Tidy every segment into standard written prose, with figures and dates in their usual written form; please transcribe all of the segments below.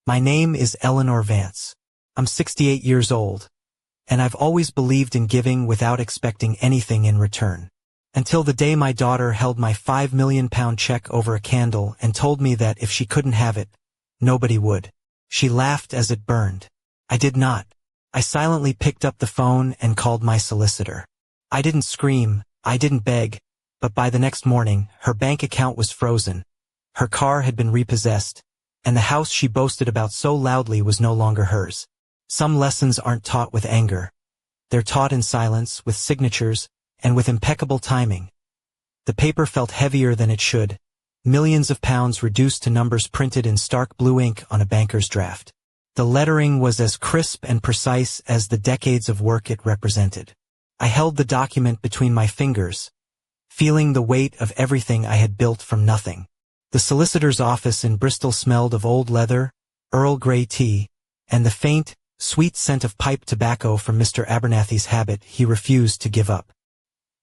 My name is Eleanor Vance. I'm 68 years old, and I've always believed in giving without expecting anything in return. Until the day my daughter held my £5 million check over a candle and told me that if she couldn't have it, nobody would. She laughed as it burned. I did not. I silently picked up the phone and called my solicitor. I didn't scream, I didn't beg, but by the next morning, her bank account was frozen, her car had been repossessed, and the house she boasted about so loudly was no longer hers. Some lessons aren't taught with anger. They're taught in silence, with signatures, and with impeccable timing. The paper felt heavier than it should, millions of pounds reduced to numbers printed in stark blue ink on a banker's draft. The lettering was as crisp and precise as the decades of work it represented. I held the document between my fingers, feeling the weight of everything I had built from nothing. The solicitor's office in Bristol smelled of old leather, Earl Grey tea, and the faint, sweet scent of pipe tobacco from Mr. Abernathy's habit he refused to give up.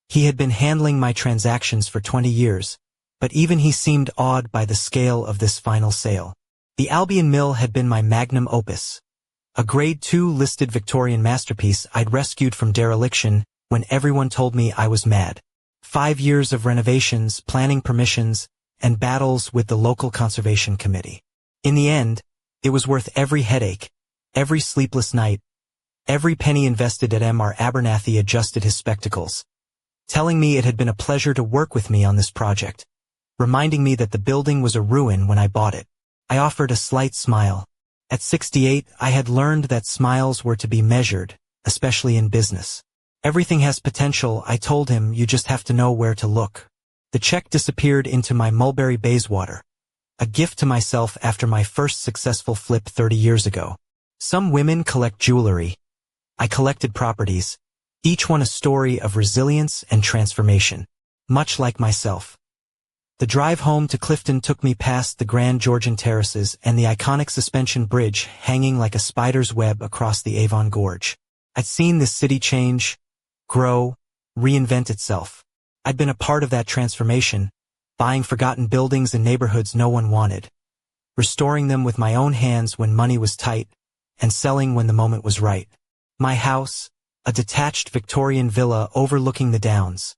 He had been handling my transactions for 20 years, but even he seemed awed by the scale of this final sale. The Albion Mill had been my magnum opus, a Grade II listed Victorian masterpiece I'd rescued from dereliction when everyone told me I was mad. 5 years of renovations, planning permissions, and battles with the local conservation committee. In the end, it was worth every headache, every sleepless night, every penny invested. At Mr. Abernathy adjusted his spectacles, telling me it had been a pleasure to work with me on this project, reminding me that the building was a ruin when I bought it. I offered a slight smile. At 68, I had learned that smiles were to be measured, especially in business. Everything has potential, I told him, you just have to know where to look. The check disappeared into my Mulberry Bayswater, a gift to myself after my first successful flip 30 years ago. Some women collect jewelry. I collected properties, each one a story of resilience and transformation, much like myself. The drive home to Clifton took me past the grand Georgian terraces and the iconic suspension bridge hanging like a spider's web across the Avon Gorge. I'd seen this city change, grow, reinvent itself. I'd been a part of that transformation, buying forgotten buildings in neighborhoods no one wanted, restoring them with my own hands when money was tight, and selling when the moment was right. My house, a detached Victorian villa overlooking the Downs,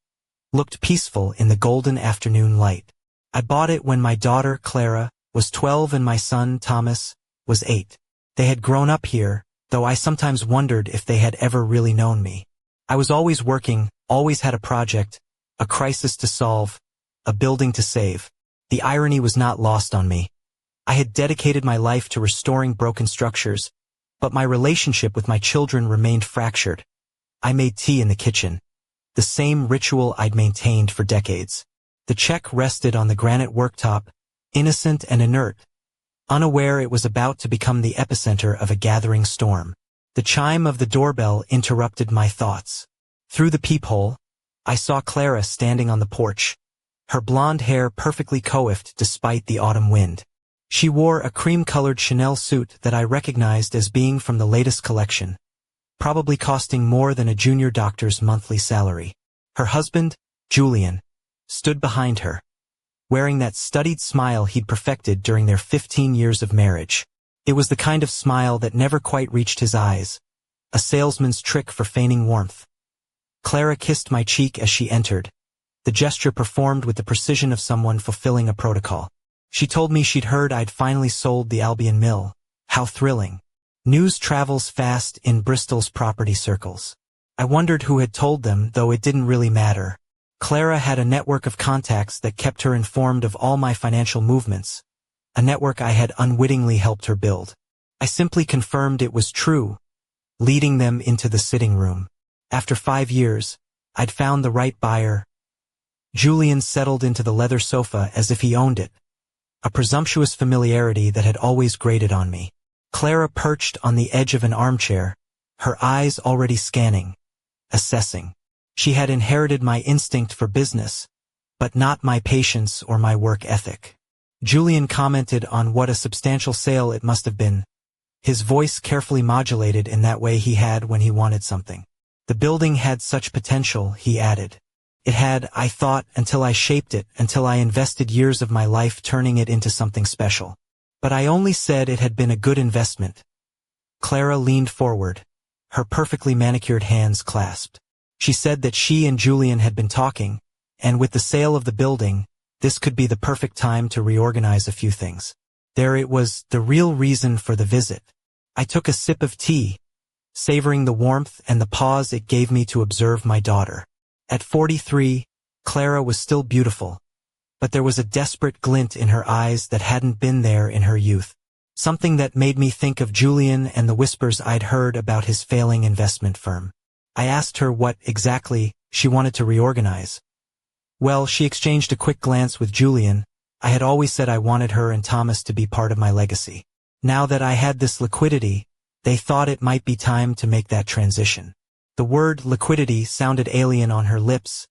looked peaceful in the golden afternoon light. I bought it when my daughter, Clara, was 12 and my son, Thomas, was 8. They had grown up here, though I sometimes wondered if they had ever really known me. I was always working, always had a project, a crisis to solve, a building to save. The irony was not lost on me. I had dedicated my life to restoring broken structures, but my relationship with my children remained fractured. I made tea in the kitchen, the same ritual I'd maintained for decades. The check rested on the granite worktop, innocent and inert, unaware it was about to become the epicenter of a gathering storm. The chime of the doorbell interrupted my thoughts. Through the peephole, I saw Clara standing on the porch, her blonde hair perfectly coiffed despite the autumn wind. She wore a cream-colored Chanel suit that I recognized as being from the latest collection, probably costing more than a junior doctor's monthly salary. Her husband, Julian, stood behind her, wearing that studied smile he'd perfected during their 15 years of marriage. It was the kind of smile that never quite reached his eyes, a salesman's trick for feigning warmth. Clara kissed my cheek as she entered, the gesture performed with the precision of someone fulfilling a protocol. She told me she'd heard I'd finally sold the Albion Mill. How thrilling. News travels fast in Bristol's property circles. I wondered who had told them, though it didn't really matter. Clara had a network of contacts that kept her informed of all my financial movements, a network I had unwittingly helped her build. I simply confirmed it was true, leading them into the sitting room. After 5 years, I'd found the right buyer. Julian settled into the leather sofa as if he owned it, a presumptuous familiarity that had always grated on me. Clara perched on the edge of an armchair, her eyes already scanning, assessing. She had inherited my instinct for business, but not my patience or my work ethic. Julian commented on what a substantial sale it must have been, his voice carefully modulated in that way he had when he wanted something. The building had such potential, he added. It had, I thought, until I shaped it, until I invested years of my life turning it into something special. But I only said it had been a good investment. Clara leaned forward, her perfectly manicured hands clasped. She said that she and Julian had been talking, and with the sale of the building, this could be the perfect time to reorganize a few things. There it was, the real reason for the visit. I took a sip of tea, savoring the warmth and the pause it gave me to observe my daughter. At 43, Clara was still beautiful, but there was a desperate glint in her eyes that hadn't been there in her youth. Something that made me think of Julian and the whispers I'd heard about his failing investment firm. I asked her what, exactly, she wanted to reorganize. Well, she exchanged a quick glance with Julian. I had always said I wanted her and Thomas to be part of my legacy. Now that I had this liquidity, they thought it might be time to make that transition. The word liquidity sounded alien on her lips,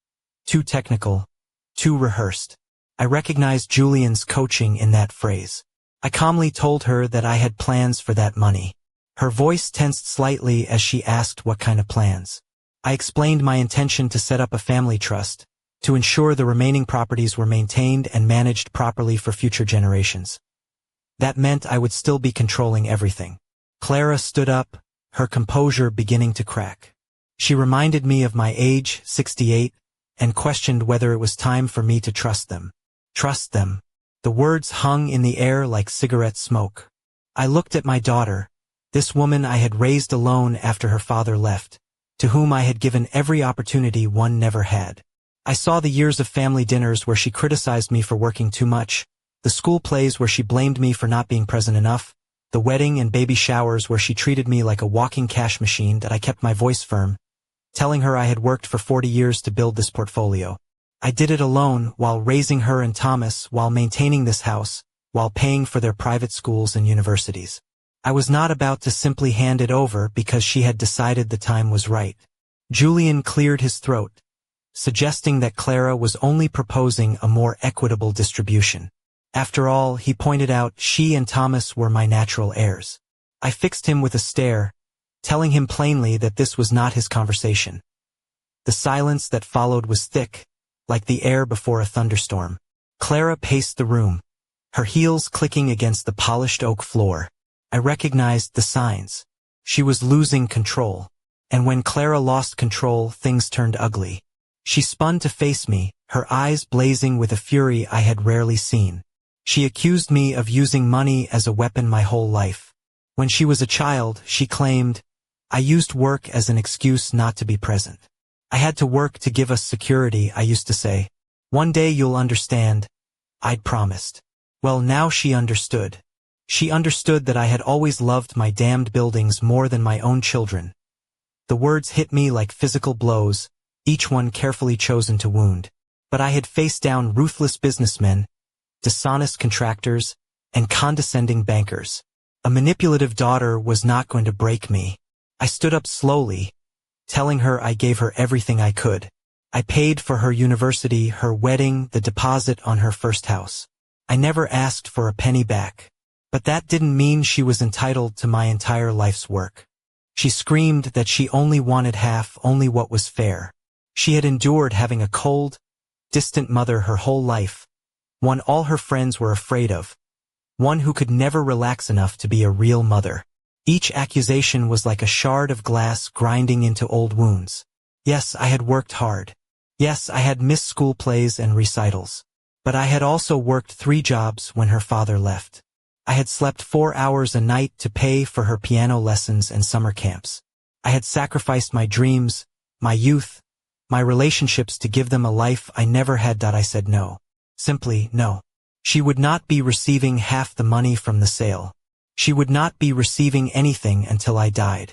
too technical, too rehearsed. I recognized Julian's coaching in that phrase. I calmly told her that I had plans for that money. Her voice tensed slightly as she asked what kind of plans. I explained my intention to set up a family trust, to ensure the remaining properties were maintained and managed properly for future generations. That meant I would still be controlling everything. Clara stood up, her composure beginning to crack. She reminded me of my age, 68, and questioned whether it was time for me to trust them. Trust them. The words hung in the air like cigarette smoke. I looked at my daughter, this woman I had raised alone after her father left, to whom I had given every opportunity one never had. I saw the years of family dinners where she criticized me for working too much, the school plays where she blamed me for not being present enough, the wedding and baby showers where she treated me like a walking cash machine that I kept my voice firm, telling her I had worked for 40 years to build this portfolio. I did it alone, while raising her and Thomas, while maintaining this house, while paying for their private schools and universities. I was not about to simply hand it over because she had decided the time was right. Julian cleared his throat, suggesting that Clara was only proposing a more equitable distribution. After all, he pointed out, she and Thomas were my natural heirs. I fixed him with a stare, telling him plainly that this was not his conversation. The silence that followed was thick, like the air before a thunderstorm. Clara paced the room, her heels clicking against the polished oak floor. I recognized the signs. She was losing control. And when Clara lost control, things turned ugly. She spun to face me, her eyes blazing with a fury I had rarely seen. She accused me of using money as a weapon my whole life. When she was a child, she claimed, I used work as an excuse not to be present. I had to work to give us security, I used to say. One day you'll understand, I'd promised. Well, now she understood. She understood that I had always loved my damned buildings more than my own children. The words hit me like physical blows, each one carefully chosen to wound. But I had faced down ruthless businessmen, dishonest contractors, and condescending bankers. A manipulative daughter was not going to break me. I stood up slowly, telling her I gave her everything I could. I paid for her university, her wedding, the deposit on her first house. I never asked for a penny back. But that didn't mean she was entitled to my entire life's work. She screamed that she only wanted half, only what was fair. She had endured having a cold, distant mother her whole life, one all her friends were afraid of, one who could never relax enough to be a real mother. Each accusation was like a shard of glass grinding into old wounds. Yes, I had worked hard. Yes, I had missed school plays and recitals. But I had also worked 3 jobs when her father left. I had slept 4 hours a night to pay for her piano lessons and summer camps. I had sacrificed my dreams, my youth, my relationships to give them a life I never had. I said no. Simply no. She would not be receiving half the money from the sale. She would not be receiving anything until I died.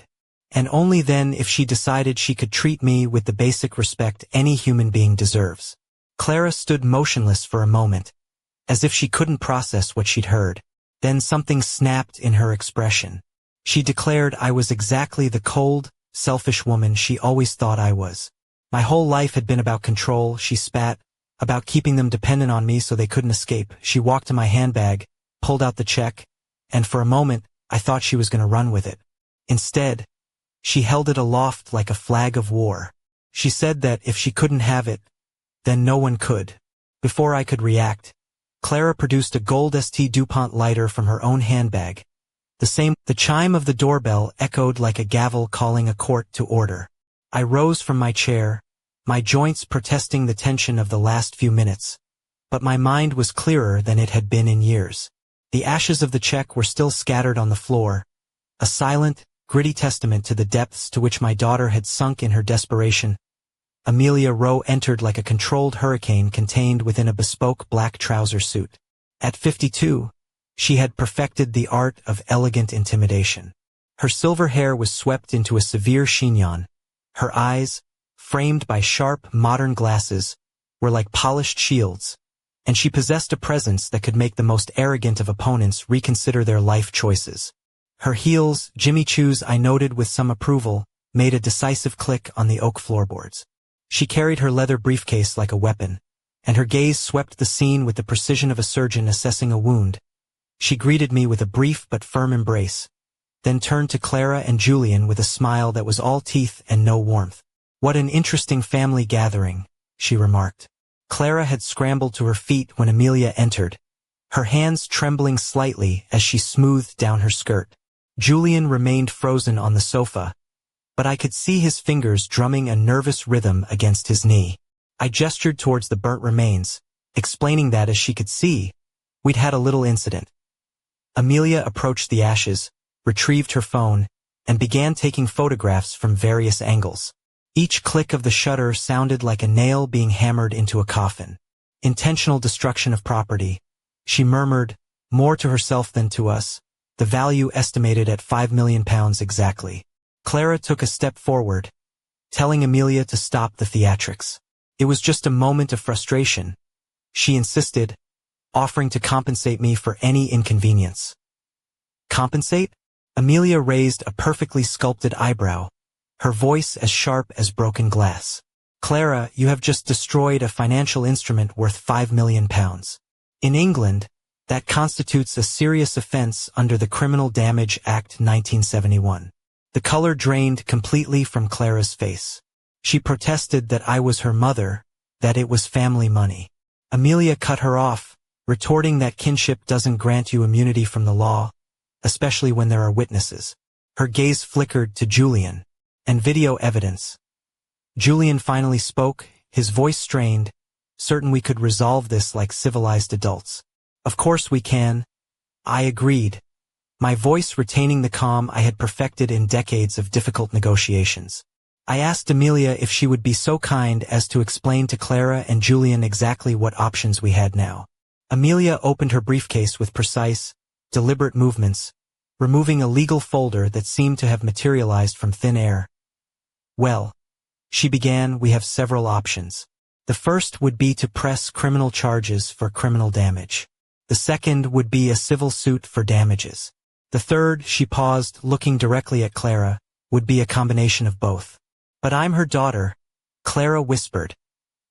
And only then if she decided she could treat me with the basic respect any human being deserves. Clara stood motionless for a moment, as if she couldn't process what she'd heard. Then something snapped in her expression. She declared I was exactly the cold, selfish woman she always thought I was. My whole life had been about control, she spat, about keeping them dependent on me so they couldn't escape. She walked to my handbag, pulled out the check, and for a moment, I thought she was going to run with it. Instead, she held it aloft like a flag of war. She said that if she couldn't have it, then no one could. Before I could react, Clara produced a gold St. DuPont lighter from her own handbag. The chime of the doorbell echoed like a gavel calling a court to order. I rose from my chair, my joints protesting the tension of the last few minutes. But my mind was clearer than it had been in years. The ashes of the check were still scattered on the floor, a silent, gritty testament to the depths to which my daughter had sunk in her desperation. Amelia Rowe entered like a controlled hurricane contained within a bespoke black trouser suit. At 52, she had perfected the art of elegant intimidation. Her silver hair was swept into a severe chignon. Her eyes, framed by sharp, modern glasses, were like polished shields, and she possessed a presence that could make the most arrogant of opponents reconsider their life choices. Her heels, Jimmy Choo's, I noted with some approval, made a decisive click on the oak floorboards. She carried her leather briefcase like a weapon, and her gaze swept the scene with the precision of a surgeon assessing a wound. She greeted me with a brief but firm embrace, then turned to Clara and Julian with a smile that was all teeth and no warmth. "What an interesting family gathering," she remarked. Clara had scrambled to her feet when Amelia entered, her hands trembling slightly as she smoothed down her skirt. Julian remained frozen on the sofa, but I could see his fingers drumming a nervous rhythm against his knee. I gestured towards the burnt remains, explaining that, as she could see, we'd had a little incident. Amelia approached the ashes, retrieved her phone, and began taking photographs from various angles. Each click of the shutter sounded like a nail being hammered into a coffin. "Intentional destruction of property," she murmured, more to herself than to us, the value estimated at £5 million exactly. Clara took a step forward, telling Amelia to stop the theatrics. It was just a moment of frustration, she insisted, offering to compensate me for any inconvenience. Compensate? Amelia raised a perfectly sculpted eyebrow, her voice as sharp as broken glass. "Clara, you have just destroyed a financial instrument worth £5 million. In England, that constitutes a serious offense under the Criminal Damage Act 1971. The color drained completely from Clara's face. She protested that I was her mother, that it was family money. Amelia cut her off, retorting that kinship doesn't grant you immunity from the law, especially when there are witnesses. Her gaze flickered to Julian. "And video evidence." Julian finally spoke, his voice strained, certain we could resolve this like civilized adults. "Of course we can," I agreed, my voice retaining the calm I had perfected in decades of difficult negotiations. I asked Amelia if she would be so kind as to explain to Clara and Julian exactly what options we had now. Amelia opened her briefcase with precise, deliberate movements, removing a legal folder that seemed to have materialized from thin air. "Well," she began, "we have several options. The first would be to press criminal charges for criminal damage. The second would be a civil suit for damages. The third," she paused, looking directly at Clara, "would be a combination of both." "But I'm her daughter," Clara whispered,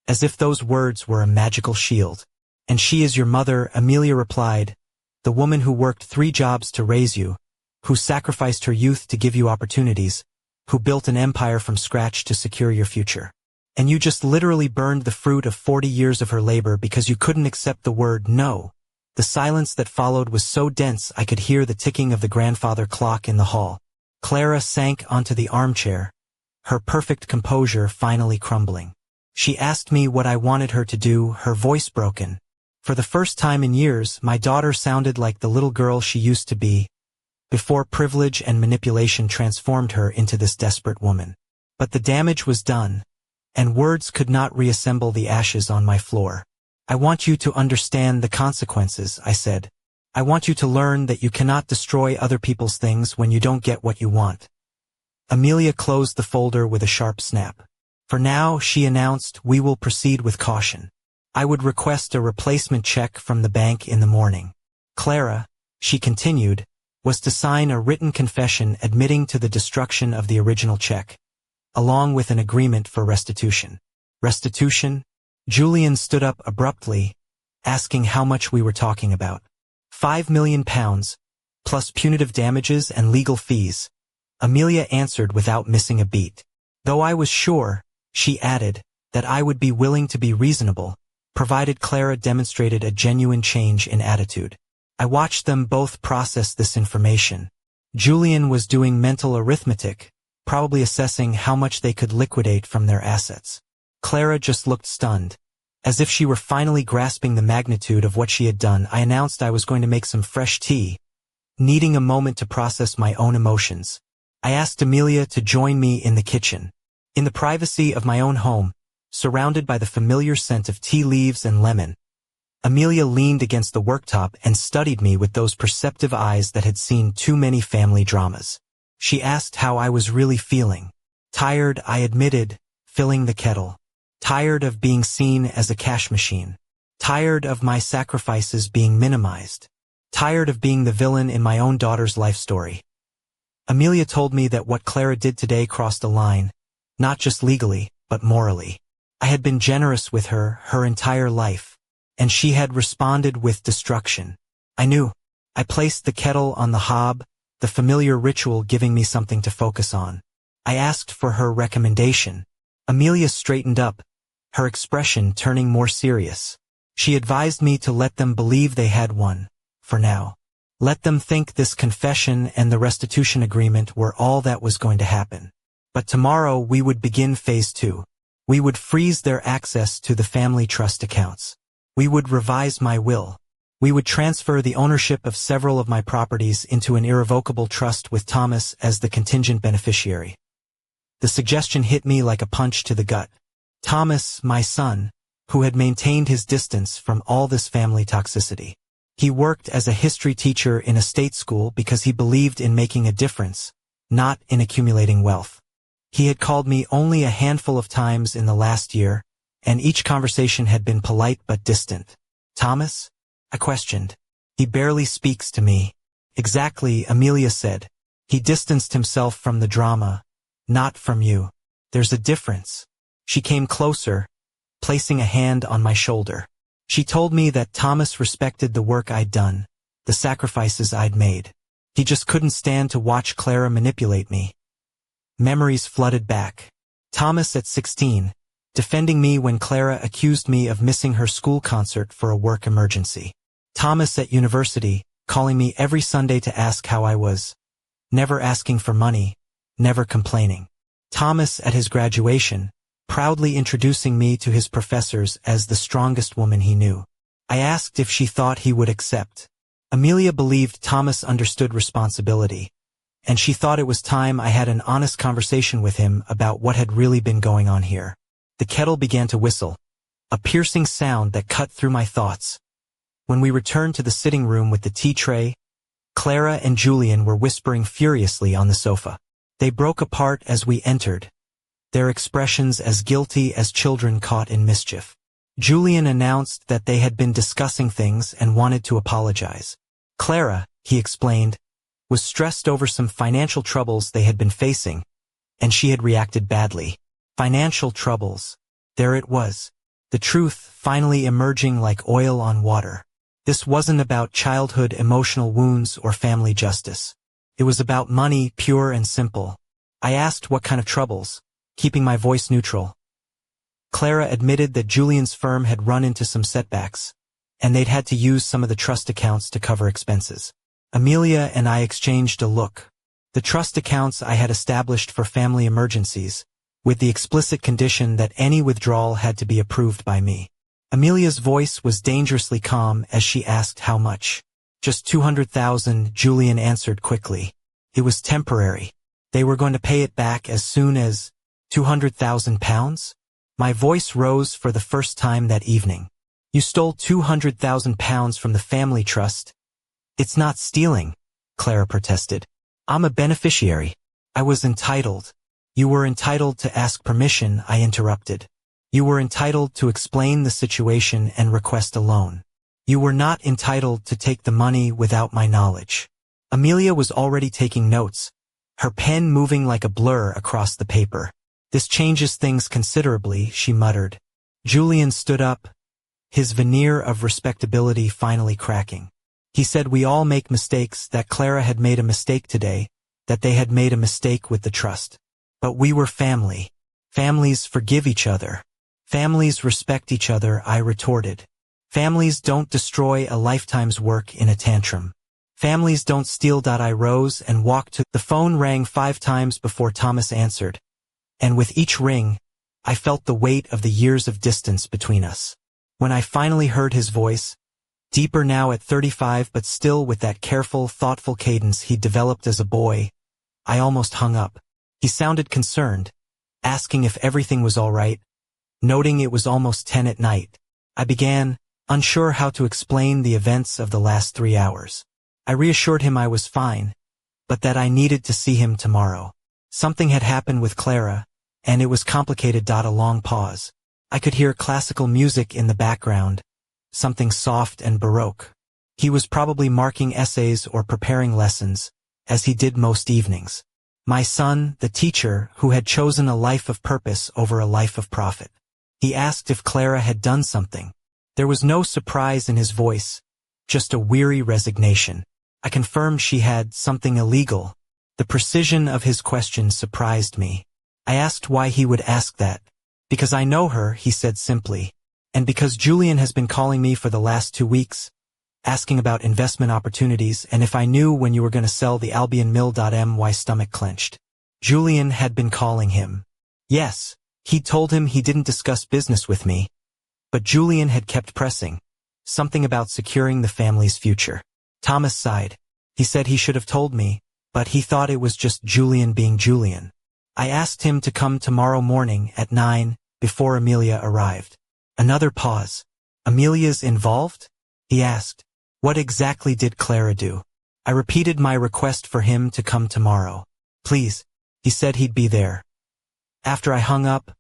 as if those words were a magical shield. "And she is your mother," Amelia replied, "the woman who worked 3 jobs to raise you, who sacrificed her youth to give you opportunities, who built an empire from scratch to secure your future. And you just literally burned the fruit of 40 years of her labor because you couldn't accept the word no." The silence that followed was so dense I could hear the ticking of the grandfather clock in the hall. Clara sank onto the armchair, her perfect composure finally crumbling. She asked me what I wanted her to do, her voice broken. For the first time in years, my daughter sounded like the little girl she used to be, before privilege and manipulation transformed her into this desperate woman. But the damage was done, and words could not reassemble the ashes on my floor. "I want you to understand the consequences," I said. "I want you to learn that you cannot destroy other people's things when you don't get what you want." Amelia closed the folder with a sharp snap. "For now," she announced, "we will proceed with caution. I would request a replacement check from the bank in the morning. Clara," she continued, "was to sign a written confession admitting to the destruction of the original check, along with an agreement for restitution." "Restitution?" Julian stood up abruptly, asking how much we were talking about. £5 million, plus punitive damages and legal fees," Amelia answered without missing a beat. "Though I was sure," she added, "that I would be willing to be reasonable, provided Clara demonstrated a genuine change in attitude. I watched them both process this information. Julian was doing mental arithmetic, probably assessing how much they could liquidate from their assets. Clara just looked stunned. As if she were finally grasping the magnitude of what she had done, I announced I was going to make some fresh tea, needing a moment to process my own emotions. I asked Amelia to join me in the kitchen. In the privacy of my own home, surrounded by the familiar scent of tea leaves and lemon, Amelia leaned against the worktop and studied me with those perceptive eyes that had seen too many family dramas. She asked how I was really feeling. Tired, I admitted, filling the kettle. Tired of being seen as a cash machine. Tired of my sacrifices being minimized. Tired of being the villain in my own daughter's life story. Amelia told me that what Clara did today crossed a line, not just legally, but morally. I had been generous with her entire life, and she had responded with destruction. I knew. I placed the kettle on the hob, the familiar ritual giving me something to focus on. I asked for her recommendation. Amelia straightened up, her expression turning more serious. She advised me to let them believe they had won, for now. Let them think this confession and the restitution agreement were all that was going to happen. But tomorrow we would begin phase 2. We would freeze their access to the family trust accounts. We would revise my will. We would transfer the ownership of several of my properties into an irrevocable trust with Thomas as the contingent beneficiary. The suggestion hit me like a punch to the gut. Thomas, my son, who had maintained his distance from all this family toxicity. He worked as a history teacher in a state school because he believed in making a difference, not in accumulating wealth. He had called me only a handful of times in the last year, and each conversation had been polite but distant. Thomas? I questioned. He barely speaks to me. Exactly, Amelia said. He distanced himself from the drama, not from you. There's a difference. She came closer, placing a hand on my shoulder. She told me that Thomas respected the work I'd done, the sacrifices I'd made. He just couldn't stand to watch Clara manipulate me. Memories flooded back. Thomas at 16, defending me when Clara accused me of missing her school concert for a work emergency. Thomas at university, calling me every Sunday to ask how I was. Never asking for money, never complaining. Thomas at his graduation, proudly introducing me to his professors as the strongest woman he knew. I asked if she thought he would accept. Amelia believed Thomas understood responsibility, and she thought it was time I had an honest conversation with him about what had really been going on here. The kettle began to whistle, a piercing sound that cut through my thoughts. When we returned to the sitting room with the tea tray, Clara and Julian were whispering furiously on the sofa. They broke apart as we entered, their expressions as guilty as children caught in mischief. Julian announced that they had been discussing things and wanted to apologize. Clara, he explained, was stressed over some financial troubles they had been facing, and she had reacted badly. Financial troubles. There it was. The truth finally emerging like oil on water. This wasn't about childhood emotional wounds or family justice. It was about money, pure and simple. I asked what kind of troubles, keeping my voice neutral. Clara admitted that Julian's firm had run into some setbacks, and they'd had to use some of the trust accounts to cover expenses. Amelia and I exchanged a look. The trust accounts I had established for family emergencies, with the explicit condition that any withdrawal had to be approved by me. Amelia's voice was dangerously calm as she asked how much. Just 200,000, Julian answered quickly. It was temporary. They were going to pay it back as soon as 200,000 pounds? My voice rose for the first time that evening. You stole 200,000 pounds from the family trust. It's not stealing, Clara protested. I'm a beneficiary. I was entitled. You were entitled to ask permission, I interrupted. You were entitled to explain the situation and request a loan. You were not entitled to take the money without my knowledge. Amelia was already taking notes, her pen moving like a blur across the paper. This changes things considerably, she muttered. Julian stood up, his veneer of respectability finally cracking. He said we all make mistakes, that Clara had made a mistake today, that they had made a mistake with the trust. But we were family. Families forgive each other. Families respect each other, I retorted. Families don't destroy a lifetime's work in a tantrum. Families don't steal. I rose and walked to the phone. Rang 5 times before Thomas answered, and with each ring, I felt the weight of the years of distance between us. When I finally heard his voice, deeper now at 35 but still with that careful, thoughtful cadence he'd developed as a boy, I almost hung up. He sounded concerned, asking if everything was all right, noting it was almost 10 at night. I began, unsure how to explain the events of the last 3 hours. I reassured him I was fine, but that I needed to see him tomorrow. Something had happened with Clara, and it was complicated. A long pause. I could hear classical music in the background, something soft and baroque. He was probably marking essays or preparing lessons, as he did most evenings. My son, the teacher, who had chosen a life of purpose over a life of profit. He asked if Clara had done something. There was no surprise in his voice, just a weary resignation. I confirmed she had something illegal. The precision of his question surprised me. I asked why he would ask that. Because I know her, he said simply. And because Julian has been calling me for the last 2 weeks, asking about investment opportunities and if I knew when you were going to sell the Albion Mill. My stomach clenched. Julian had been calling him. Yes, he'd told him he didn't discuss business with me. But Julian had kept pressing. Something about securing the family's future. Thomas sighed. He said he should have told me, but he thought it was just Julian being Julian. I asked him to come tomorrow morning at 9, before Amelia arrived. Another pause. Amelia's involved? He asked. What exactly did Clara do? I repeated my request for him to come tomorrow. Please. He said he'd be there. After I hung up,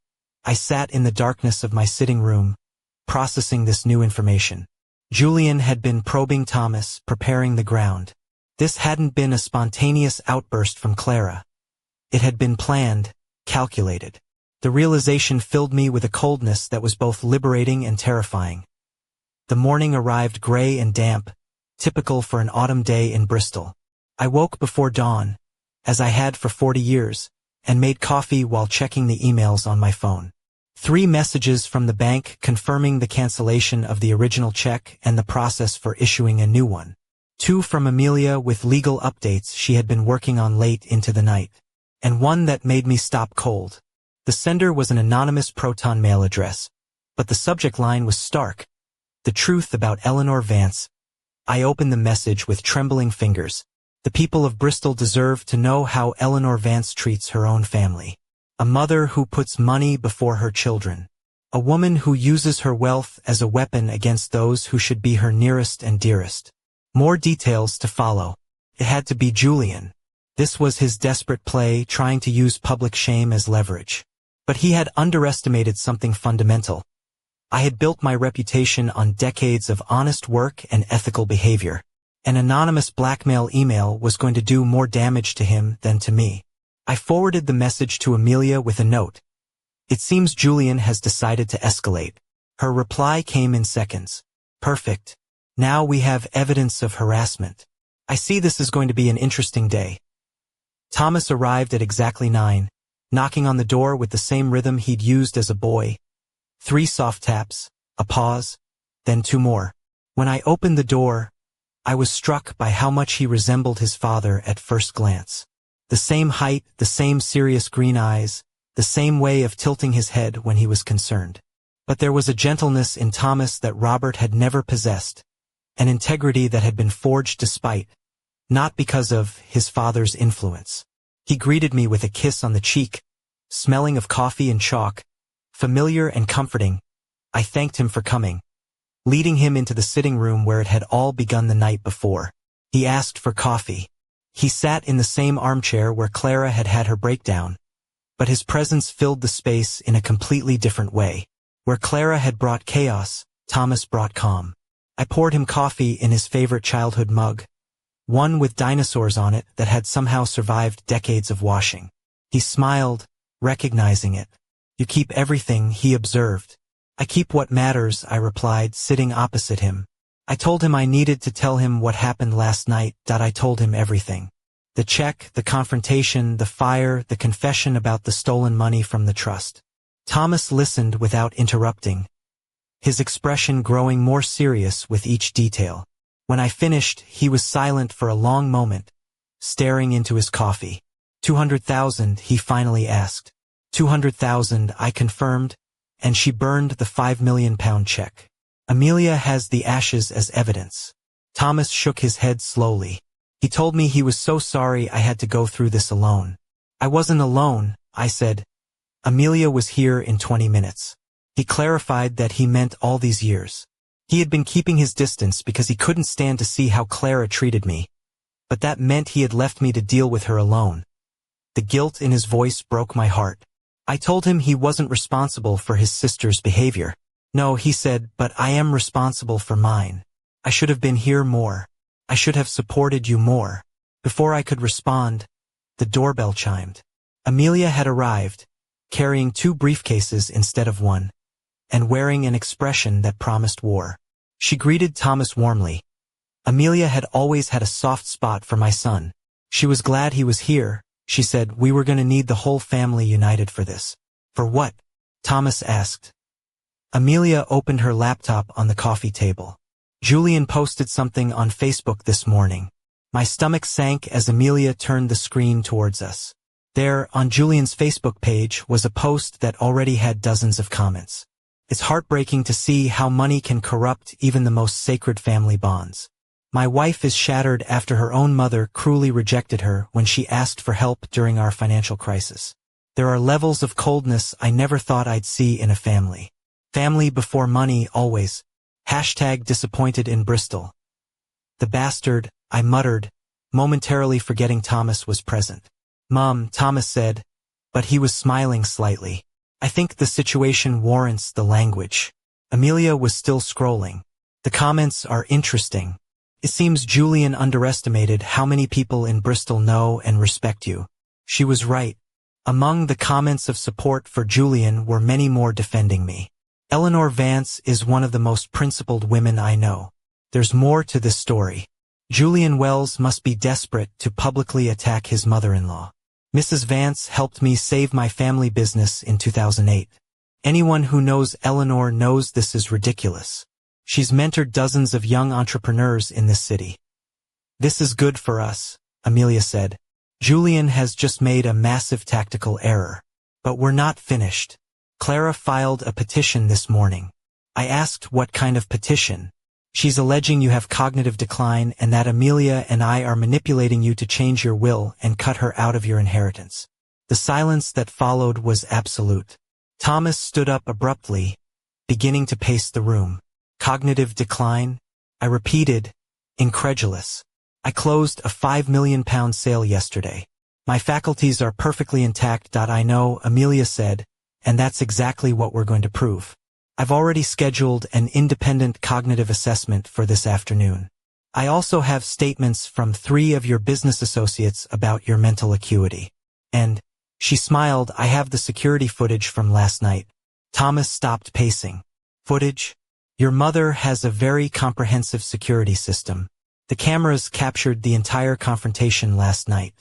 I sat in the darkness of my sitting room, processing this new information. Julian had been probing Thomas, preparing the ground. This hadn't been a spontaneous outburst from Clara. It had been planned, calculated. The realization filled me with a coldness that was both liberating and terrifying. The morning arrived gray and damp, typical for an autumn day in Bristol. I woke before dawn, as I had for 40 years, and made coffee while checking the emails on my phone. 3 messages from the bank confirming the cancellation of the original check and the process for issuing a new one. 2 from Amelia with legal updates she had been working on late into the night. And 1 that made me stop cold. The sender was an anonymous Proton mail address, but the subject line was stark. The truth about Eleanor Vance. I opened the message with trembling fingers. The people of Bristol deserve to know how Eleanor Vance treats her own family. A mother who puts money before her children. A woman who uses her wealth as a weapon against those who should be her nearest and dearest. More details to follow. It had to be Julian. This was his desperate play, trying to use public shame as leverage. But he had underestimated something fundamental. I had built my reputation on decades of honest work and ethical behavior. An anonymous blackmail email was going to do more damage to him than to me. I forwarded the message to Amelia with a note. It seems Julian has decided to escalate. Her reply came in seconds. Perfect. Now we have evidence of harassment. I see this is going to be an interesting day. Thomas arrived at exactly 9, knocking on the door with the same rhythm he'd used as a boy. 3 soft taps, a pause, then 2 more. When I opened the door, I was struck by how much he resembled his father at first glance. The same height, the same serious green eyes, the same way of tilting his head when he was concerned. But there was a gentleness in Thomas that Robert had never possessed, an integrity that had been forged despite, not because of his father's influence. He greeted me with a kiss on the cheek, smelling of coffee and chalk, familiar and comforting. I thanked him for coming, leading him into the sitting room where it had all begun the night before. He asked for coffee. He sat in the same armchair where Clara had had her breakdown, but his presence filled the space in a completely different way. Where Clara had brought chaos, Thomas brought calm. I poured him coffee in his favorite childhood mug, one with dinosaurs on it that had somehow survived decades of washing. He smiled, recognizing it. You keep everything, he observed. I keep what matters, I replied, sitting opposite him. I told him I needed to tell him what happened last night. I told him everything. The check, the confrontation, the fire, the confession about the stolen money from the trust. Thomas listened without interrupting, his expression growing more serious with each detail. When I finished, he was silent for a long moment, staring into his coffee. 200,000, he finally asked. 200,000, I confirmed, and she burned the £5 million check. Amelia has the ashes as evidence. Thomas shook his head slowly. He told me he was so sorry I had to go through this alone. I wasn't alone, I said. Amelia was here in 20 minutes. He clarified that he meant all these years. He had been keeping his distance because he couldn't stand to see how Clara treated me. But that meant he had left me to deal with her alone. The guilt in his voice broke my heart. I told him he wasn't responsible for his sister's behavior. No, he said, but I am responsible for mine. I should have been here more. I should have supported you more. Before I could respond, the doorbell chimed. Amelia had arrived, carrying 2 briefcases instead of 1, and wearing an expression that promised war. She greeted Thomas warmly. Amelia had always had a soft spot for my son. She was glad he was here. She said, we were going to need the whole family united for this. For what? Thomas asked. Amelia opened her laptop on the coffee table. Julian posted something on Facebook this morning. My stomach sank as Amelia turned the screen towards us. There, on Julian's Facebook page, was a post that already had dozens of comments. It's heartbreaking to see how money can corrupt even the most sacred family bonds. My wife is shattered after her own mother cruelly rejected her when she asked for help during our financial crisis. There are levels of coldness I never thought I'd see in a family. Family before money, always. #disappointed in Bristol. The bastard, I muttered, momentarily forgetting Thomas was present. Mom, Thomas said, but he was smiling slightly. I think the situation warrants the language. Amelia was still scrolling. The comments are interesting. It seems Julian underestimated how many people in Bristol know and respect you. She was right. Among the comments of support for Julian were many more defending me. Eleanor Vance is one of the most principled women I know. There's more to this story. Julian Wells must be desperate to publicly attack his mother-in-law. Mrs. Vance helped me save my family business in 2008. Anyone who knows Eleanor knows this is ridiculous. She's mentored dozens of young entrepreneurs in this city. This is good for us, Amelia said. Julian has just made a massive tactical error. But we're not finished. Clara filed a petition this morning. I asked what kind of petition. She's alleging you have cognitive decline and that Amelia and I are manipulating you to change your will and cut her out of your inheritance. The silence that followed was absolute. Thomas stood up abruptly, beginning to pace the room. Cognitive decline? I repeated, incredulous. I closed a £5 million sale yesterday. My faculties are perfectly intact. I know, Amelia said, and that's exactly what we're going to prove. I've already scheduled an independent cognitive assessment for this afternoon. I also have statements from 3 of your business associates about your mental acuity. And, she smiled, I have the security footage from last night. Thomas stopped pacing. Footage? Your mother has a very comprehensive security system. The cameras captured the entire confrontation last night.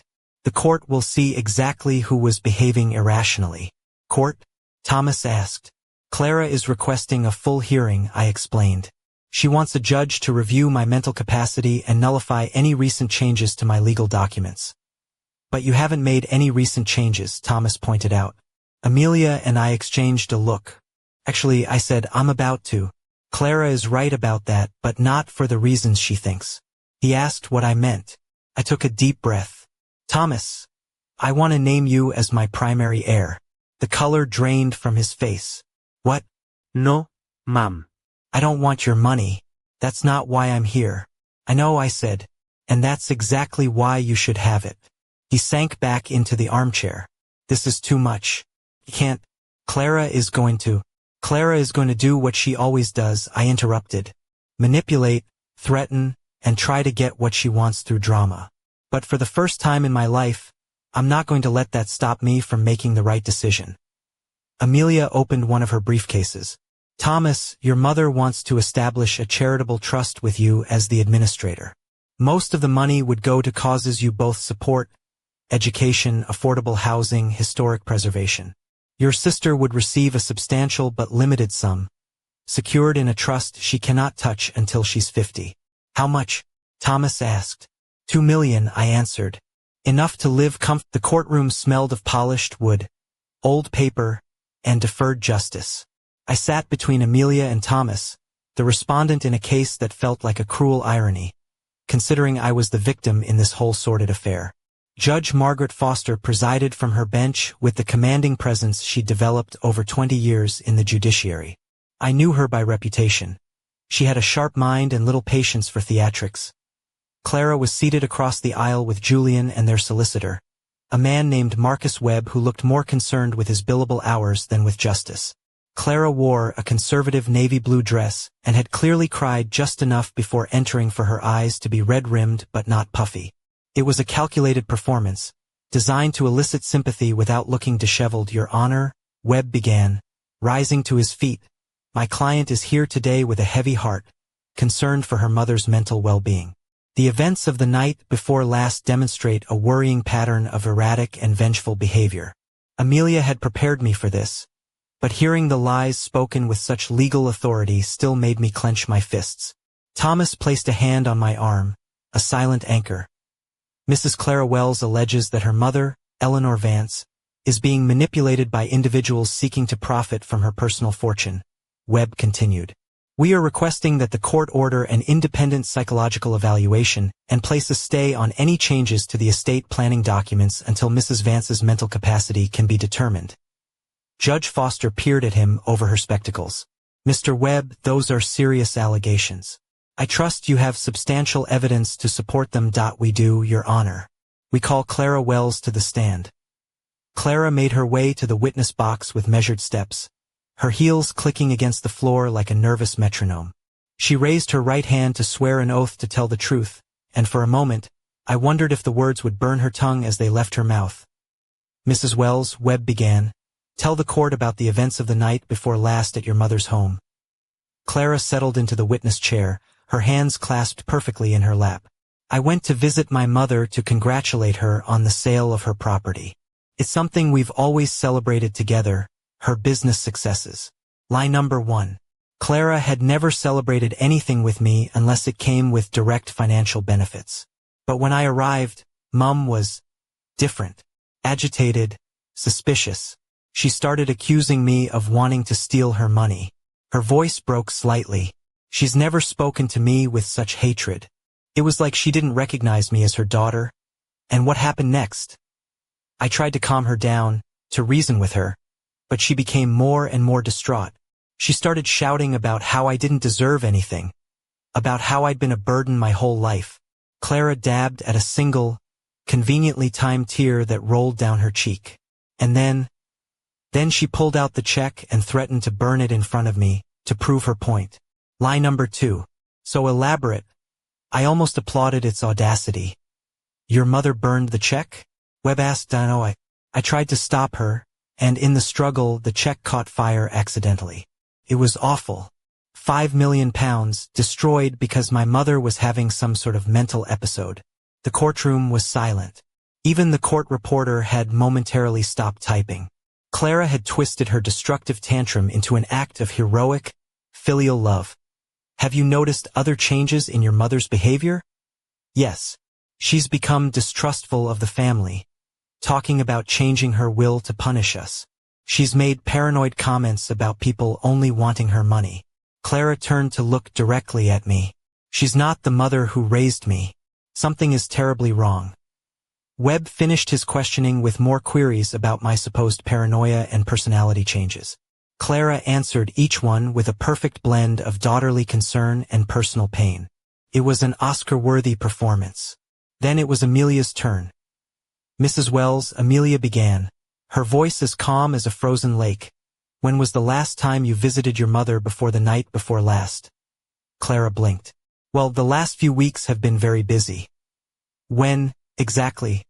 The court will see exactly who was behaving irrationally. Court? Thomas asked. Clara is requesting a full hearing, I explained. She wants a judge to review my mental capacity and nullify any recent changes to my legal documents. But you haven't made any recent changes, Thomas pointed out. Amelia and I exchanged a look. Actually, I said, I'm about to. Clara is right about that, but not for the reasons she thinks. He asked what I meant. I took a deep breath. Thomas, I want to name you as my primary heir. The color drained from his face. What? No, Mom. I don't want your money. That's not why I'm here. I know, I said. And that's exactly why you should have it. He sank back into the armchair. This is too much. You can't. Clara is going to do what she always does, I interrupted. Manipulate, threaten, and try to get what she wants through drama. But for the first time in my life, I'm not going to let that stop me from making the right decision. Amelia opened one of her briefcases. Thomas, your mother wants to establish a charitable trust with you as the administrator. Most of the money would go to causes you both support: education, affordable housing, historic preservation. Your sister would receive a substantial but limited sum, secured in a trust she cannot touch until she's 50. How much? Thomas asked. 2 million, I answered. Enough to live The courtroom smelled of polished wood, old paper, and deferred justice. I sat between Amelia and Thomas, the respondent in a case that felt like a cruel irony, considering I was the victim in this whole sordid affair. Judge Margaret Foster presided from her bench with the commanding presence she'd developed over 20 years in the judiciary. I knew her by reputation. She had a sharp mind and little patience for theatrics. Clara was seated across the aisle with Julian and their solicitor, a man named Marcus Webb who looked more concerned with his billable hours than with justice. Clara wore a conservative navy blue dress and had clearly cried just enough before entering for her eyes to be red-rimmed but not puffy. It was a calculated performance, designed to elicit sympathy without looking disheveled. Your Honor, Webb began, rising to his feet. My client is here today with a heavy heart, concerned for her mother's mental well-being. The events of the night before last demonstrate a worrying pattern of erratic and vengeful behavior. Amelia had prepared me for this, but hearing the lies spoken with such legal authority still made me clench my fists. Thomas placed a hand on my arm, a silent anchor. Mrs. Clara Wells alleges that her mother, Eleanor Vance, is being manipulated by individuals seeking to profit from her personal fortune. Webb continued. We are requesting that the court order an independent psychological evaluation and place a stay on any changes to the estate planning documents until Mrs. Vance's mental capacity can be determined. Judge Foster peered at him over her spectacles. Mr. Webb, those are serious allegations. I trust you have substantial evidence to support them. We do, Your Honor. We call Clara Wells to the stand. Clara made her way to the witness box with measured steps, her heels clicking against the floor like a nervous metronome. She raised her right hand to swear an oath to tell the truth, and for a moment, I wondered if the words would burn her tongue as they left her mouth. Mrs. Wells, Webb began, tell the court about the events of the night before last at your mother's home. Clara settled into the witness chair, her hands clasped perfectly in her lap. I went to visit my mother to congratulate her on the sale of her property. It's something we've always celebrated together, her business successes. Lie number 1. Clara had never celebrated anything with me unless it came with direct financial benefits. But when I arrived, Mum was different, agitated, suspicious. She started accusing me of wanting to steal her money. Her voice broke slightly. She's never spoken to me with such hatred. It was like she didn't recognize me as her daughter. And what happened next? I tried to calm her down, to reason with her, but she became more and more distraught. She started shouting about how I didn't deserve anything, about how I'd been a burden my whole life. Clara dabbed at a single, conveniently timed tear that rolled down her cheek. And then she pulled out the check and threatened to burn it in front of me, to prove her point. Lie number 2. So elaborate, I almost applauded its audacity. Your mother burned the check? Webb asked. I tried to stop her, and in the struggle the check caught fire accidentally. It was awful. £5 million destroyed because my mother was having some sort of mental episode. The courtroom was silent. Even the court reporter had momentarily stopped typing. Clara had twisted her destructive tantrum into an act of heroic, filial love. Have you noticed other changes in your mother's behavior? Yes. She's become distrustful of the family, talking about changing her will to punish us. She's made paranoid comments about people only wanting her money. Clara turned to look directly at me. She's not the mother who raised me. Something is terribly wrong. Webb finished his questioning with more queries about my supposed paranoia and personality changes. Clara answered each one with a perfect blend of daughterly concern and personal pain. It was an Oscar-worthy performance. Then it was Amelia's turn. Mrs. Wells, Amelia began, her voice as calm as a frozen lake. When was the last time you visited your mother before the night before last? Clara blinked. Well, the last few weeks have been very busy. When, exactly?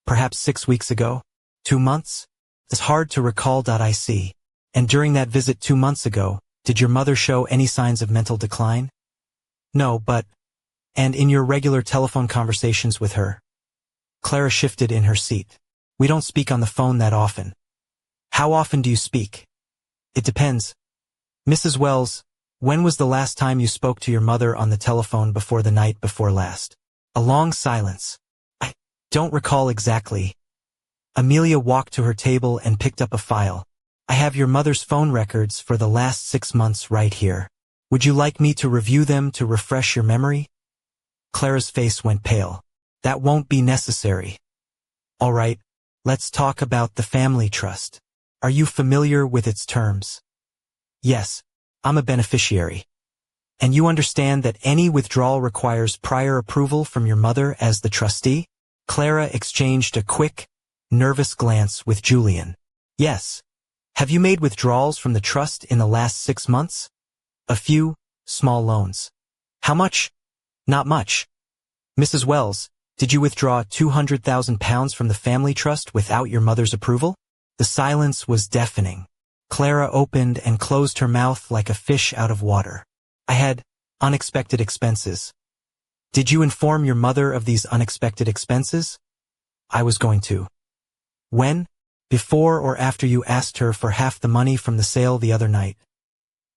Perhaps 6 weeks ago? 2 months? It's hard to recall. I see. And during that visit 2 months ago, did your mother show any signs of mental decline? No, but... And in your regular telephone conversations with her? Clara shifted in her seat. We don't speak on the phone that often. How often do you speak? It depends. Mrs. Wells, when was the last time you spoke to your mother on the telephone before the night before last? A long silence. I don't recall exactly. Amelia walked to her table and picked up a file. I have your mother's phone records for the last 6 months right here. Would you like me to review them to refresh your memory? Clara's face went pale. That won't be necessary. All right, let's talk about the family trust. Are you familiar with its terms? Yes, I'm a beneficiary. And you understand that any withdrawal requires prior approval from your mother as the trustee? Clara exchanged a quick, nervous glance with Julian. Yes. Have you made withdrawals from the trust in the last 6 months? A few, small loans. How much? Not much. Mrs. Wells, did you withdraw £200,000 from the family trust without your mother's approval? The silence was deafening. Clara opened and closed her mouth like a fish out of water. I had unexpected expenses. Did you inform your mother of these unexpected expenses? I was going to. When? Before or after you asked her for half the money from the sale the other night?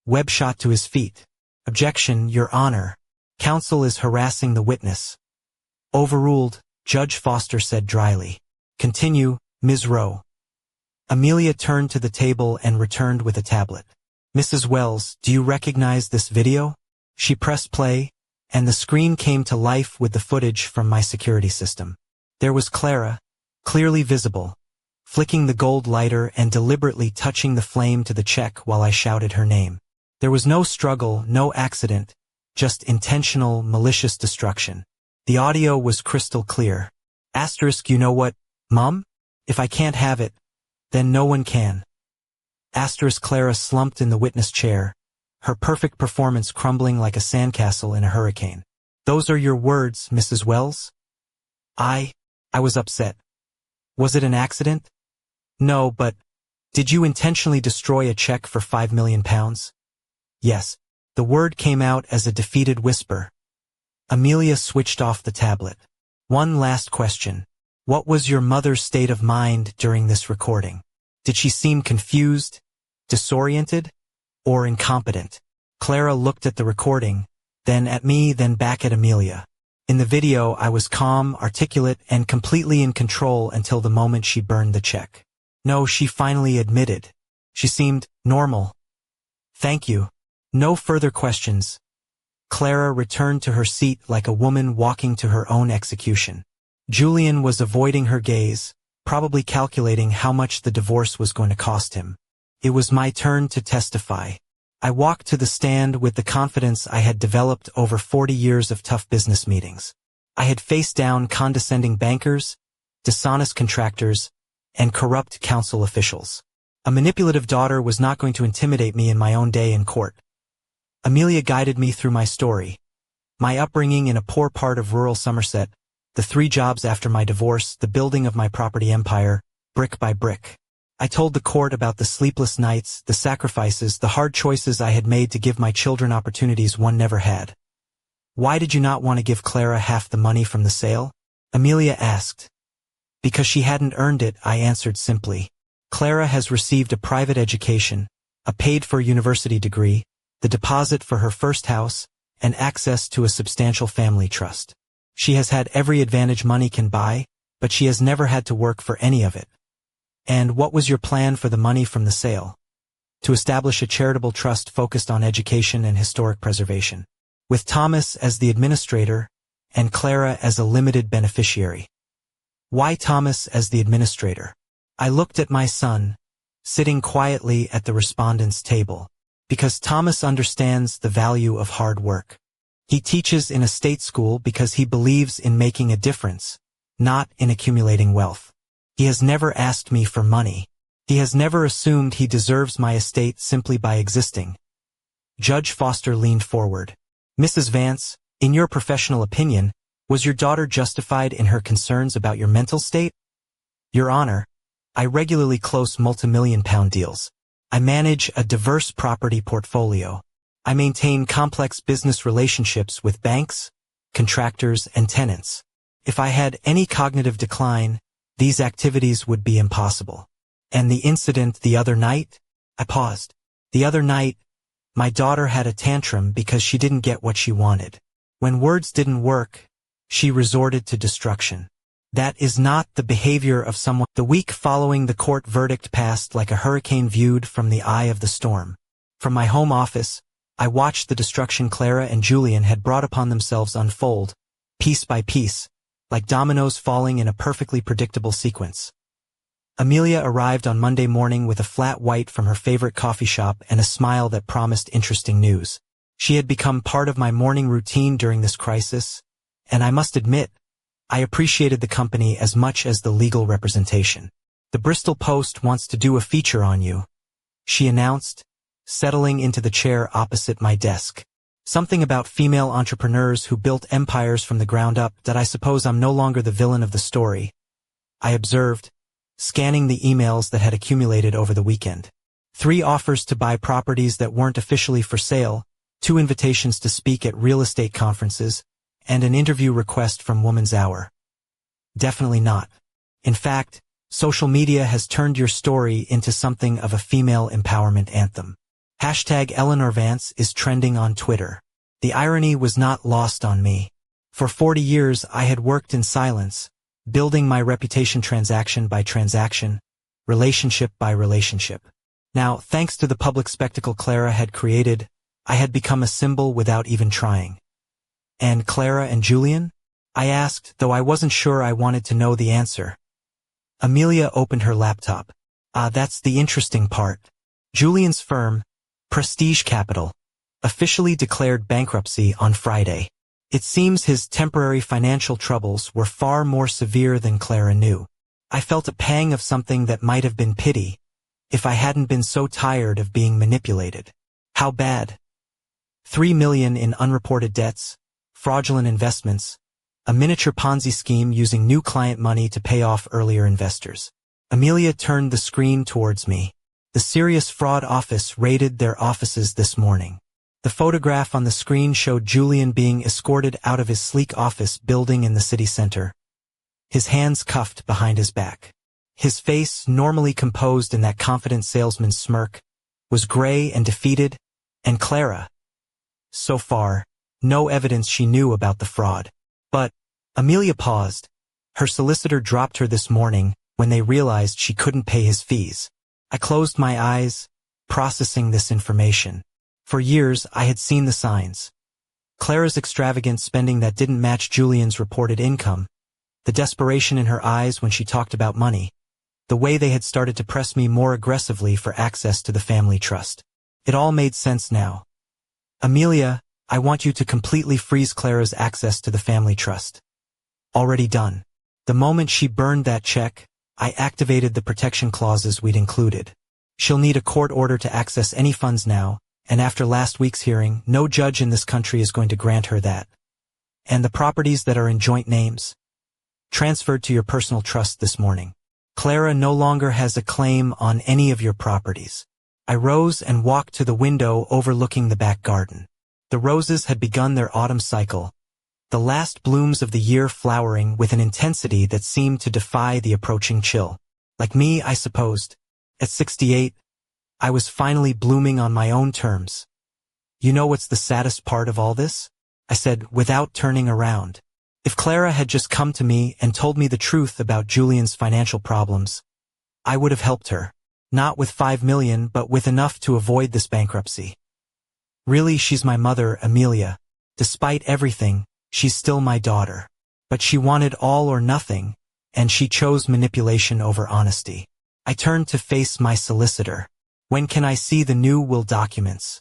Webb shot to his feet. Objection, Your Honor. Counsel is harassing the witness. Overruled, Judge Foster said dryly. Continue, Ms. Rowe. Amelia turned to the table and returned with a tablet. Mrs. Wells, do you recognize this video? She pressed play, and the screen came to life with the footage from my security system. There was Clara, clearly visible, flicking the gold lighter and deliberately touching the flame to the check while I shouted her name. There was no struggle, no accident, just intentional, malicious destruction. The audio was crystal clear. Asterisk, you know what, Mom? If I can't have it, then no one can. Asterisk. Clara slumped in the witness chair, her perfect performance crumbling like a sandcastle in a hurricane. Those are your words, Mrs. Wells? I was upset. Was it an accident? No, but did you intentionally destroy a check for £5 million? Yes. The word came out as a defeated whisper. Amelia switched off the tablet. One last question. What was your mother's state of mind during this recording? Did she seem confused, disoriented, or incompetent? Clara looked at the recording, then at me, then back at Amelia. In the video, I was calm, articulate, and completely in control until the moment she burned the check. No, she finally admitted. She seemed normal. Thank you. No further questions. Clara returned to her seat like a woman walking to her own execution. Julian was avoiding her gaze, probably calculating how much the divorce was going to cost him. It was my turn to testify. I walked to the stand with the confidence I had developed over 40 years of tough business meetings. I had faced down condescending bankers, dishonest contractors, and corrupt council officials. A manipulative daughter was not going to intimidate me in my own day in court. Amelia guided me through my story. My upbringing in a poor part of rural Somerset, the 3 jobs after my divorce, the building of my property empire, brick by brick. I told the court about the sleepless nights, the sacrifices, the hard choices I had made to give my children opportunities one never had. Why did you not want to give Clara half the money from the sale? Amelia asked. Because she hadn't earned it, I answered simply. Clara has received a private education, a paid-for university degree, the deposit for her first house, and access to a substantial family trust. She has had every advantage money can buy, but she has never had to work for any of it. And what was your plan for the money from the sale? To establish a charitable trust focused on education and historic preservation, with Thomas as the administrator and Clara as a limited beneficiary. Why Thomas as the administrator? I looked at my son, sitting quietly at the respondent's table, because Thomas understands the value of hard work. He teaches in a state school because he believes in making a difference, not in accumulating wealth. He has never asked me for money. He has never assumed he deserves my estate simply by existing. Judge Foster leaned forward. Mrs. Vance, in your professional opinion, was your daughter justified in her concerns about your mental state? Your Honor, I regularly close multi-million-pound deals. I manage a diverse property portfolio. I maintain complex business relationships with banks, contractors, and tenants. If I had any cognitive decline, these activities would be impossible. And the incident the other night? I paused. The other night, my daughter had a tantrum because she didn't get what she wanted. When words didn't work, she resorted to destruction. That is not the behavior of someone. The week following the court verdict passed like a hurricane viewed from the eye of the storm. From my home office, I watched the destruction Clara and Julian had brought upon themselves unfold, piece by piece, like dominoes falling in a perfectly predictable sequence. Amelia arrived on Monday morning with a flat white from her favorite coffee shop and a smile that promised interesting news. She had become part of my morning routine during this crisis, and I must admit, I appreciated the company as much as the legal representation. The Bristol Post wants to do a feature on you, she announced, settling into the chair opposite my desk. Something about female entrepreneurs who built empires from the ground up that I suppose I'm no longer the villain of the story, I observed, scanning the emails that had accumulated over the weekend. 3 offers to buy properties that weren't officially for sale, 2 invitations to speak at real estate conferences, and an interview request from Woman's Hour. Definitely not. In fact, social media has turned your story into something of a female empowerment anthem. #Eleanor Vance is trending on Twitter. The irony was not lost on me. For 40 years I had worked in silence, building my reputation transaction by transaction, relationship by relationship. Now, thanks to the public spectacle Clara had created, I had become a symbol without even trying. And Clara and Julian? I asked, though I wasn't sure I wanted to know the answer. Amelia opened her laptop. That's the interesting part. Julian's firm, Prestige Capital, officially declared bankruptcy on Friday. It seems his temporary financial troubles were far more severe than Clara knew. I felt a pang of something that might have been pity, if I hadn't been so tired of being manipulated. How bad? $3 million in unreported debts, fraudulent investments, a miniature Ponzi scheme using new client money to pay off earlier investors. Amelia turned the screen towards me. The Serious Fraud Office raided their offices this morning. The photograph on the screen showed Julian being escorted out of his sleek office building in the city center, his hands cuffed behind his back. His face, normally composed in that confident salesman's smirk, was gray and defeated, and Clara. So far, no evidence she knew about the fraud. But Amelia paused. Her solicitor dropped her this morning when they realized she couldn't pay his fees. I closed my eyes, processing this information. For years, I had seen the signs. Clara's extravagant spending that didn't match Julian's reported income, the desperation in her eyes when she talked about money, the way they had started to press me more aggressively for access to the family trust. It all made sense now. Amelia, I want you to completely freeze Clara's access to the family trust. Already done. The moment she burned that check, I activated the protection clauses we'd included. She'll need a court order to access any funds now, and after last week's hearing, no judge in this country is going to grant her that. And the properties that are in joint names? Transferred to your personal trust this morning. Clara no longer has a claim on any of your properties. I rose and walked to the window overlooking the back garden. The roses had begun their autumn cycle, the last blooms of the year flowering with an intensity that seemed to defy the approaching chill. Like me, I supposed. At 68, I was finally blooming on my own terms. You know what's the saddest part of all this? I said, without turning around. If Clara had just come to me and told me the truth about Julian's financial problems, I would have helped her. Not with $5 million, but with enough to avoid this bankruptcy. Really, she's my mother, Amelia. Despite everything, she's still my daughter. But she wanted all or nothing, and she chose manipulation over honesty. I turned to face my solicitor. When can I see the new will documents?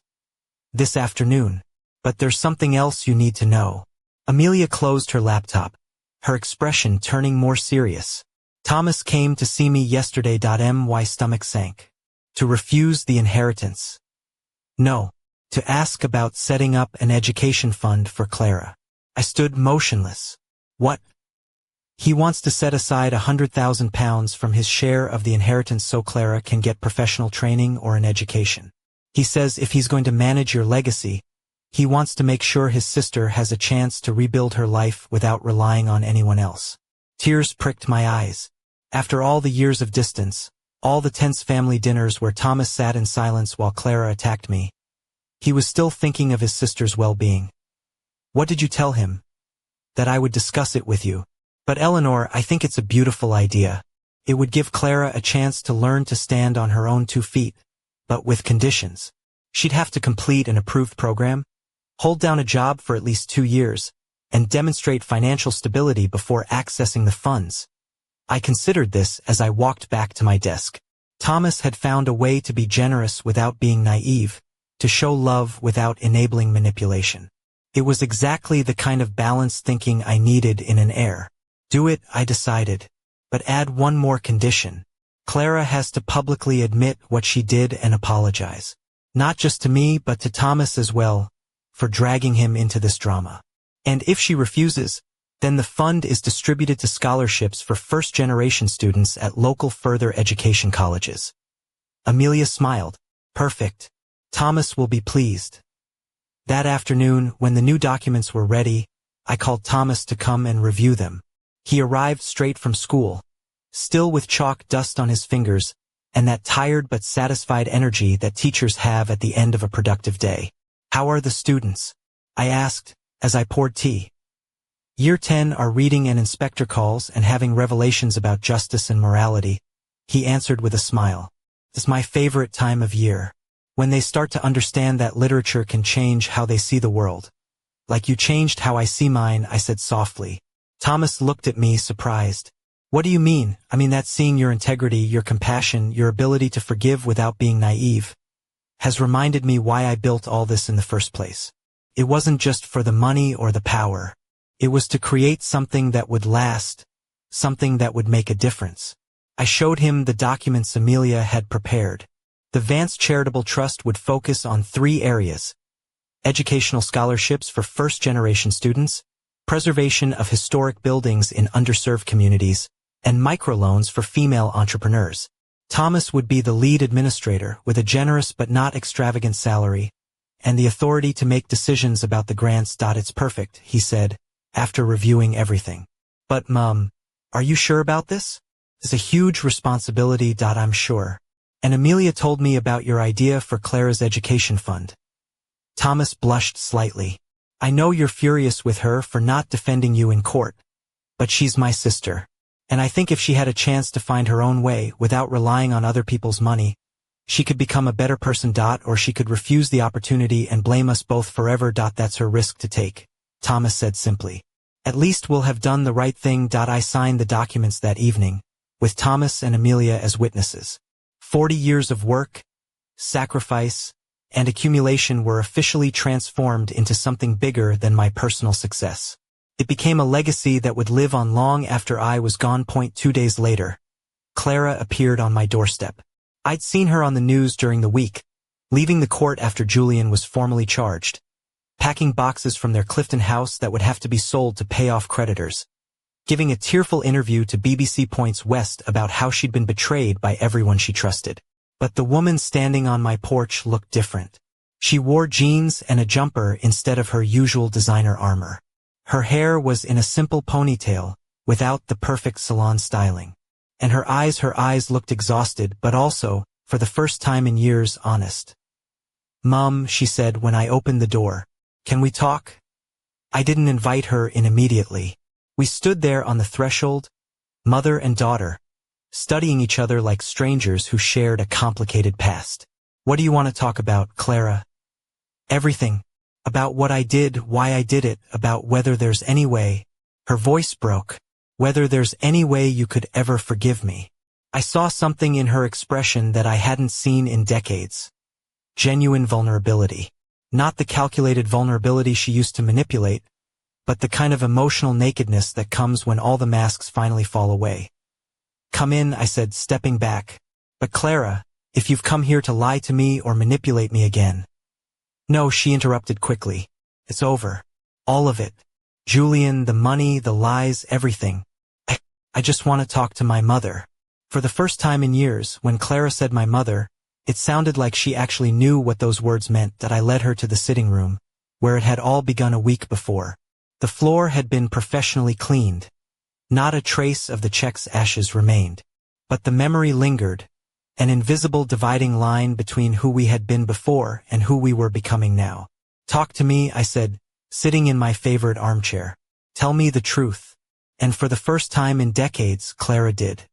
This afternoon. But there's something else you need to know. Amelia closed her laptop, her expression turning more serious. Thomas came to see me yesterday. My stomach sank. To refuse the inheritance. No. To ask about setting up an education fund for Clara. I stood motionless. What? He wants to set aside £100,000 from his share of the inheritance so Clara can get professional training or an education. He says if he's going to manage your legacy, he wants to make sure his sister has a chance to rebuild her life without relying on anyone else. Tears pricked my eyes. After all the years of distance, All the tense family dinners where Thomas sat in silence while Clara attacked me. He was still thinking of his sister's well-being. What did you tell him? That I would discuss it with you. But Eleanor, I think it's a beautiful idea. It would give Clara a chance to learn to stand on her own 2 feet, but with conditions. She'd have to complete an approved program, hold down a job for at least 2 years, and demonstrate financial stability before accessing the funds. I considered this as I walked back to my desk. Thomas had found a way to be generous without being naive, to show love without enabling manipulation. It was exactly the kind of balanced thinking I needed in an heir. Do it, I decided. But add one more condition. Clara has to publicly admit what she did and apologize. Not just to me, but to Thomas as well, for dragging him into this drama. And if she refuses, then the fund is distributed to scholarships for first-generation students at local further education colleges. Amelia smiled. Perfect. Thomas will be pleased. That afternoon, when the new documents were ready, I called Thomas to come and review them. He arrived straight from school, still with chalk dust on his fingers, and that tired but satisfied energy that teachers have at the end of a productive day. How are the students? I asked, as I poured tea. Year 10 are reading an inspector calls and having revelations about justice and morality. He answered with a smile. It's my favorite time of year. When they start to understand that literature can change how they see the world. Like you changed how I see mine, I said softly. Thomas looked at me, surprised. What do you mean? I mean that seeing your integrity, your compassion, your ability to forgive without being naive, has reminded me why I built all this in the first place. It wasn't just for the money or the power. It was to create something that would last, something that would make a difference. I showed him the documents Amelia had prepared. The Vance Charitable Trust would focus on 3 areas: educational scholarships for first-generation students, preservation of historic buildings in underserved communities, and microloans for female entrepreneurs. Thomas would be the lead administrator with a generous but not extravagant salary, and the authority to make decisions about the grants. It's perfect, he said, after reviewing everything. But Mum, are you sure about this? It's a huge responsibility. I'm sure. And Amelia told me about your idea for Clara's education fund. Thomas blushed slightly. I know you're furious with her for not defending you in court, but she's my sister. And I think if she had a chance to find her own way without relying on other people's money, she could become a better person. Or she could refuse the opportunity and blame us both forever. That's her risk to take, Thomas said simply. At least we'll have done the right thing. I signed the documents that evening, with Thomas and Amelia as witnesses. 40 years of work, sacrifice, and accumulation were officially transformed into something bigger than my personal success. It became a legacy that would live on long after I was gone. 2 days later, Clara appeared on my doorstep. I'd seen her on the news during the week, leaving the court after Julian was formally charged, packing boxes from their Clifton house that would have to be sold to pay off creditors, giving a tearful interview to BBC Points West about how she'd been betrayed by everyone she trusted. But the woman standing on my porch looked different. She wore jeans and a jumper instead of her usual designer armor. Her hair was in a simple ponytail, without the perfect salon styling. And her eyes looked exhausted, but also, for the first time in years, honest. Mom, she said when I opened the door, can we talk? I didn't invite her in immediately. We stood there on the threshold, mother and daughter, studying each other like strangers who shared a complicated past. What do you want to talk about, Clara? Everything. About what I did, why I did it, about whether there's any way. Her voice broke. Whether there's any way you could ever forgive me. I saw something in her expression that I hadn't seen in decades. Genuine vulnerability. Not the calculated vulnerability she used to manipulate, but the kind of emotional nakedness that comes when all the masks finally fall away. Come in, I said, stepping back. But Clara, if you've come here to lie to me or manipulate me again. No, she interrupted quickly. It's over. All of it. Julian, the money, the lies, everything. I just want to talk to my mother. For the first time in years, when Clara said my mother, it sounded like she actually knew what those words meant. That I led her to the sitting room, where it had all begun a week before. The floor had been professionally cleaned. Not a trace of the check's ashes remained. But the memory lingered, an invisible dividing line between who we had been before and who we were becoming now. "Talk to me," I said, sitting in my favorite armchair. "Tell me the truth." And for the first time in decades, Clara did.